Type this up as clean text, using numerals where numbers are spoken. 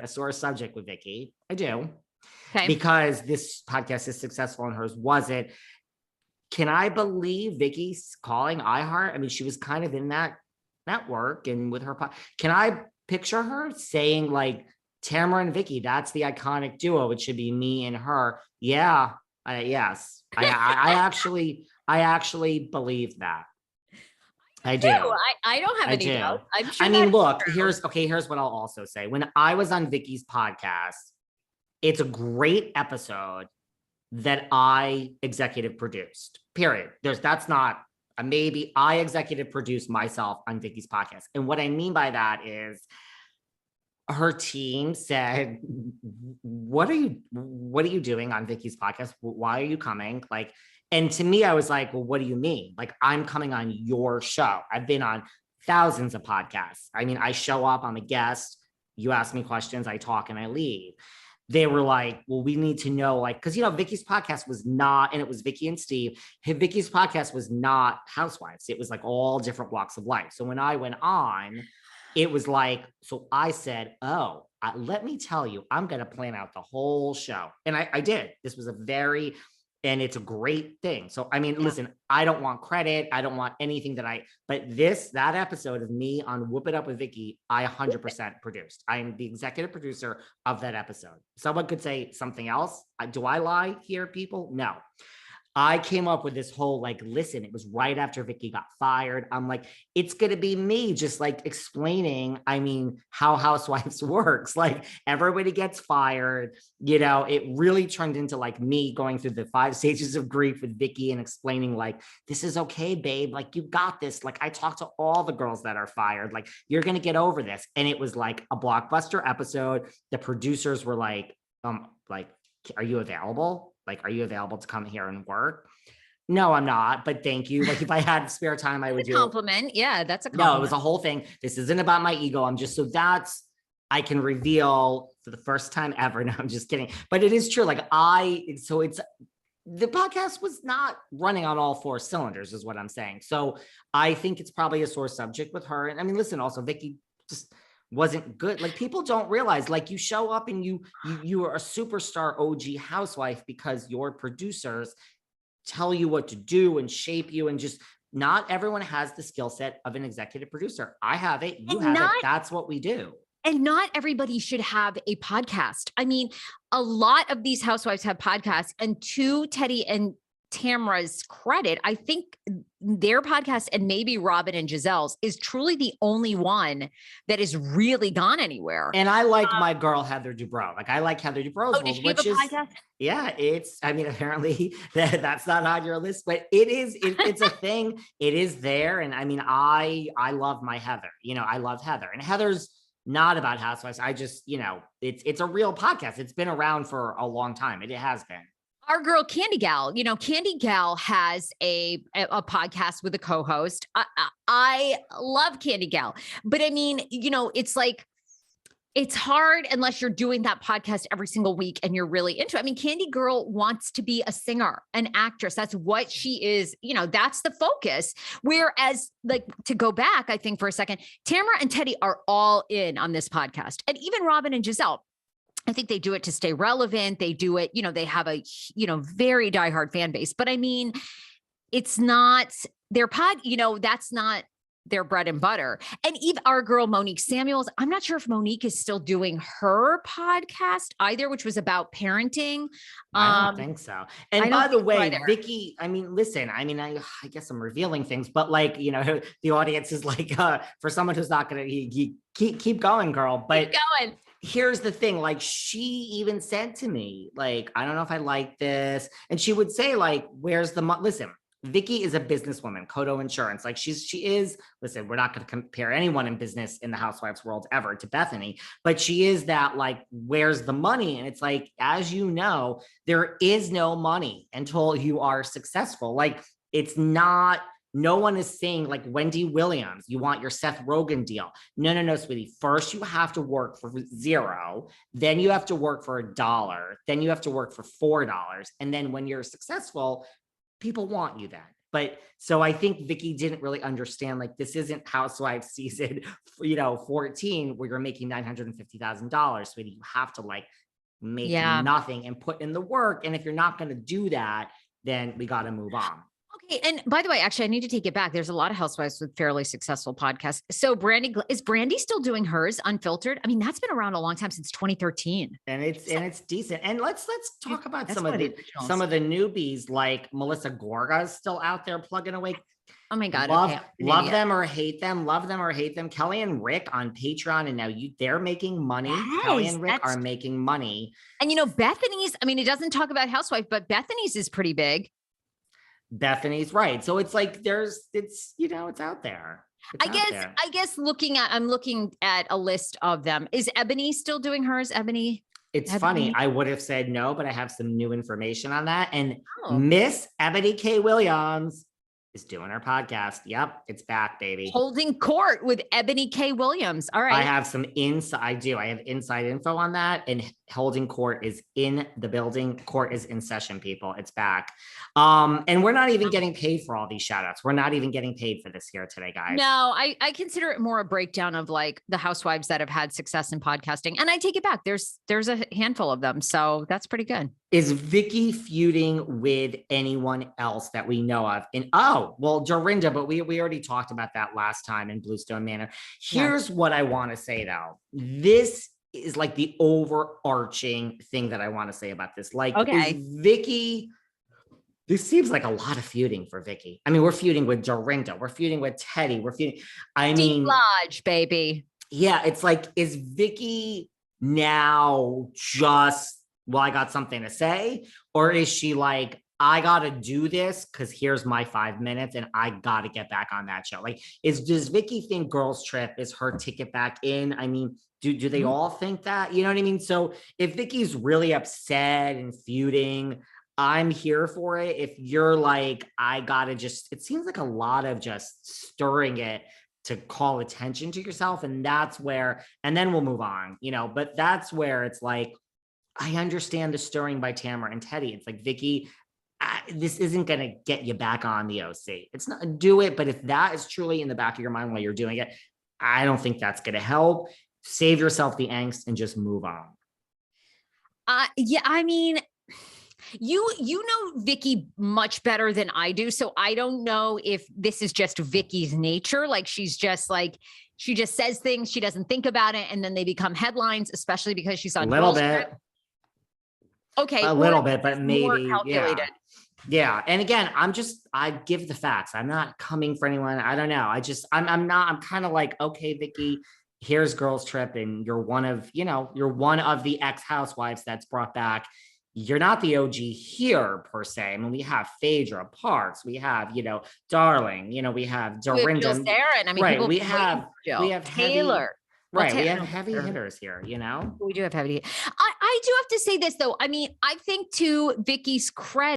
a sore subject with Vicki. I do. Okay. Because this podcast is successful and hers wasn't. Can I believe Vicki's calling iHeart? I mean, she was kind of in that network and with her. Can I picture her saying like, Tamra and Vicki, that's the iconic duo. It should be me and her. Yeah. Yes. I actually believe that. I do. I don't have any doubt. I'm sure. I mean, look, here's what I'll also say. When I was on Vicki's podcast, it's a great episode that I executive produced, period. That's not a maybe. I executive produced myself on Vicki's podcast. And what I mean by that is her team said, what are you doing on Vicki's podcast? Why are you coming? Like, and to me, I was like, well, what do you mean? Like, I'm coming on your show. I've been on thousands of podcasts. I mean, I show up, I'm a guest, you ask me questions, I talk and I leave. They were like, well, we need to know, like, because, Vicki's podcast was not, and it was Vicki and Steve, Vicki's podcast was not Housewives. It was like all different walks of life. So when I went on, it was like, so I said, let me tell you, I'm going to plan out the whole show. And I did. This was and it's a great thing. So, I mean, listen, I don't want credit. I don't want anything but that episode of me on Whoop It Up with Vicki, I 100% produced. I am the executive producer of that episode. Someone could say something else. Do I lie here, people? No. I came up with this whole, like, listen, it was right after Vicki got fired. I'm like, it's going to be me just like explaining, how Housewives works. Like, everybody gets fired. It really turned into like me going through the 5 stages of grief with Vicki and explaining like, this is okay, babe. Like, you got this. Like, I talked to all the girls that are fired. Like, you're going to get over this. And it was like a blockbuster episode. The producers were like, are you available? Like, are you available to come here and work? No, I'm not, but thank you. Like, if I had spare time, I would do compliment. Yeah, that's a compliment. No, it was a whole thing. This isn't about my ego. I can reveal for the first time ever. No, I'm just kidding. But it is true. Like, the podcast was not running on all 4 cylinders is what I'm saying. So I think it's probably a sore subject with her. And listen, also Vicki just wasn't good. Like, people don't realize, like, you show up and you are a superstar OG housewife because your producers tell you what to do and shape you, and just not everyone has the skill set of an executive producer. I have it. You have it. That's what we do. And not everybody should have a podcast. A lot of these housewives have podcasts, and to Teddi and Tamra's credit, I think their podcast, and maybe Robin and Giselle's, is truly the only one that has really gone anywhere. And I like my girl Heather Dubrow. Like, I like Heather Dubrow's does she have a podcast? Yeah, apparently that's not on your list, but it's a thing. It is there. And I love my Heather. I love Heather, and Heather's not about Housewives. I just, it's a real podcast. It's been around for a long time. It has been. Our girl Candy Gal, Candy Gal has a podcast with a co-host. I love Candy Gal, but it's like, it's hard unless you're doing that podcast every single week and you're really into it. Candy Girl wants to be a singer, an actress. That's what she is. That's the focus. Whereas, like, to go back, I think for a second, Tamra and Teddi are all in on this podcast, and even Robin and Giselle. I think they do it to stay relevant. They do it, they have a, very diehard fan base, but it's not their that's not their bread and butter. And even our girl, Monique Samuels, I'm not sure if Monique is still doing her podcast either, which was about parenting. I don't think so. And by the way, Vicki, listen, I guess I'm revealing things, but like, the audience is like, for someone who's not going to keep going, girl, but keep going. Here's the thing. Like, she even said to me, like, I don't know if I like this. And she would say, like, where's the listen, Vicki is a businesswoman, Kodo Insurance. Like, she is, listen, we're not going to compare anyone in business in the Housewives world ever to Bethenny, but she is that, like, where's the money? And it's like, as you know, there is no money until you are successful. Like, it's not, no one is saying, like, Wendy Williams, you want your Seth Rogen deal. No, sweetie. First, you have to work for $0. Then you have to work for $1. Then you have to work for $4. And then when you're successful, people want you then. But so I think Vicki didn't really understand, like, this isn't Housewives season, 14, where you're making $950,000. So you have to like make nothing and put in the work. And if you're not going to do that, then we got to move on. Okay. And by the way, actually, I need to take it back. There's a lot of housewives with fairly successful podcasts. So is Brandi still doing hers unfiltered? I mean, that's been around a long time, since 2013. And it's decent. And let's talk about some of the newbies, like Melissa Gorga is still out there plugging away. Oh my God. Love them or hate them. Love them or hate them. Kelly and Rick on Patreon. And now they're making money. Yes, Kelly and Rick are making money. And Bethenny's, I mean, it doesn't talk about Housewife, but Bethenny's is pretty big. Bethenny's right. So it's like, it's out there. I guess I'm looking at a list of them. Is Ebony still doing hers? Ebony? It's funny. I would have said no, but I have some new information on that. And Miss Ebony K. Williams is doing her podcast. Yep, it's back, baby. Holding Court with Ebony K. Williams. All right. I have some inside. I have inside info on that. And Holding Court is in the building. Court is in session, people. It's back. And we're not even getting paid for all these shout outs. We're not even getting paid for this here today, guys. No, I consider it more a breakdown of like the housewives that have had success in podcasting. And I take it back. There's a handful of them. So that's pretty good. Is Vicki feuding with anyone else that we know of? And Dorinda, but we already talked about that last time in Bluestone Manor. Here's what I want to say though. This is like the overarching thing that I want to say about this. Like, is Vicki, this seems like a lot of feuding for Vicki. I mean, we're feuding with Dorinda. We're feuding with Teddi. We're feuding. Deep Lodge, baby. Yeah. It's like, is Vicki now just, well, I got something to say? Or is she like, I got to do this because here's my 5 minutes and I got to get back on that show? Like, does Vicki think Girls Trip is her ticket back in? I mean, do they all think that? You know what I mean? So if Vicki's really upset and feuding, I'm here for it. If you're like, I got to it seems like a lot of just stirring it to call attention to yourself. And that's where, and then we'll move on, but that's where it's like, I understand the stirring by Tamra and Teddi. It's like, Vicki, this isn't going to get you back on the OC. It's not, do it. But if that is truly in the back of your mind while you're doing it, I don't think that's going to help. Save yourself the angst and just move on. Yeah, I mean, you know Vicki much better than I do. So I don't know if this is just Vicki's nature. Like, she's just like, she just says things, she doesn't think about it, and then they become headlines, especially because she's on a little bit. Okay. A little bit, but maybe calculated. Yeah. And again, I give the facts. I'm not coming for anyone. I don't know. I'm kind of like, okay, Vicki, here's Girls Trip. And you're one of the ex-housewives that's brought back. You're not the OG here per se. I mean, we have Phaedra, Parks, we have, Darling, we have Dorinda. Jill Zarin. I mean, right. We have Taylor. Right. We have heavy hitters here, We do have heavy. I do have to say this though. I mean, I think to Vicki's credit,